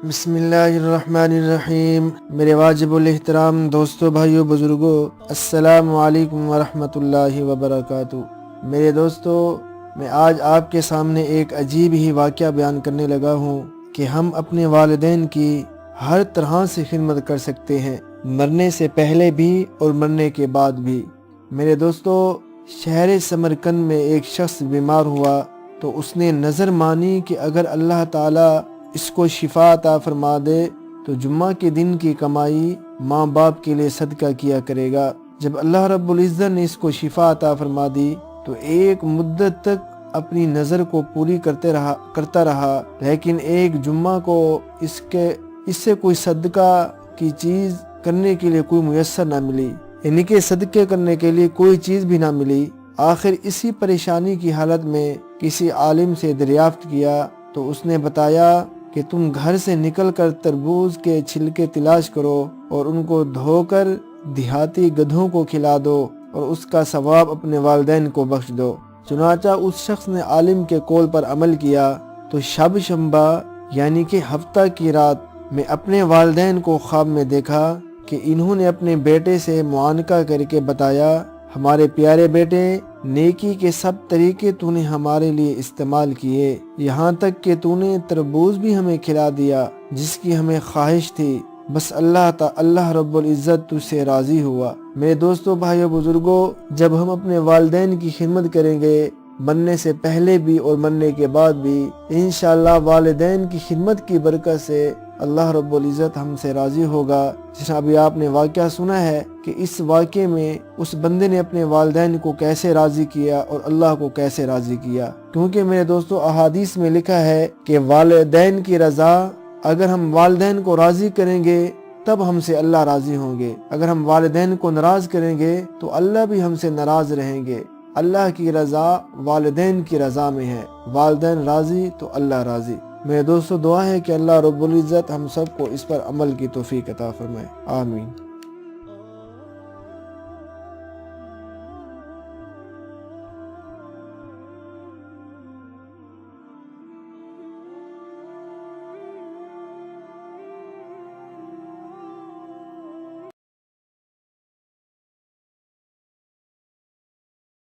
بسم اللہ الرحمن الرحیم۔ میرے واجب الاحترام دوستو، بھائیو، بزرگو، السلام علیکم ورحمۃ اللہ وبرکاتہ۔ میرے دوستو، میں آج آپ کے سامنے ایک عجیب ہی واقعہ بیان کرنے لگا ہوں کہ ہم اپنے والدین کی ہر طرح سے خدمت کر سکتے ہیں، مرنے سے پہلے بھی اور مرنے کے بعد بھی۔ میرے دوستو، شہر سمرقند میں ایک شخص بیمار ہوا تو اس نے نظر مانی کہ اگر اللہ تعالیٰ اس کو شفا عطا فرما دے تو جمعہ کے دن کی کمائی ماں باپ کے لیے صدقہ کیا کرے گا۔ جب اللہ رب العزت نے اس کو شفا عطا فرما دی تو ایک مدت تک اپنی نظر کو پوری کرتا رہا، لیکن ایک جمعہ کو اس سے کوئی صدقہ کی چیز کرنے کے لیے کوئی میسر نہ ملی، یعنی کہ صدقے کرنے کے لیے کوئی چیز بھی نہ ملی۔ آخر اسی پریشانی کی حالت میں کسی عالم سے دریافت کیا تو اس نے بتایا کہ تم گھر سے نکل کر تربوز کے چھلکے تلاش کرو اور ان کو دھو کر دیہاتی گدھوں کو کھلا دو اور اس کا ثواب اپنے والدین کو بخش دو۔ چنانچہ اس شخص نے عالم کے قول پر عمل کیا تو شب شنبہ یعنی کہ ہفتہ کی رات میں اپنے والدین کو خواب میں دیکھا کہ انہوں نے اپنے بیٹے سے معانقہ کر کے بتایا، ہمارے پیارے بیٹے، نیکی کے سب طریقے تو نے ہمارے لیے استعمال کیے، یہاں تک کہ تو نے تربوز بھی ہمیں کھلا دیا جس کی ہمیں خواہش تھی، بس اللہ رب العزت تجھ سے راضی ہوا۔ میرے دوستو، بھائیو، بزرگو، جب ہم اپنے والدین کی خدمت کریں گے، مرنے سے پہلے بھی اور مرنے کے بعد بھی، انشاءاللہ والدین کی خدمت کی برکت سے اللہ رب العزت ہم سے راضی ہوگا۔ جس ابھی آپ نے واقعہ سنا ہے کہ اس واقعے میں اس بندے نے اپنے والدین کو کیسے راضی کیا اور اللہ کو کیسے راضی کیا، کیونکہ میرے دوستو احادیث میں لکھا ہے کہ والدین کی رضا، اگر ہم والدین کو راضی کریں گے تب ہم سے اللہ راضی ہوں گے، اگر ہم والدین کو ناراض کریں گے تو اللہ بھی ہم سے ناراض رہیں گے۔ اللہ کی رضا والدین کی رضا میں ہے، والدین راضی تو اللہ راضی۔ میرے دوستو، دعا ہے کہ اللہ رب العزت ہم سب کو اس پر عمل کی توفیق عطا فرمائے، آمین۔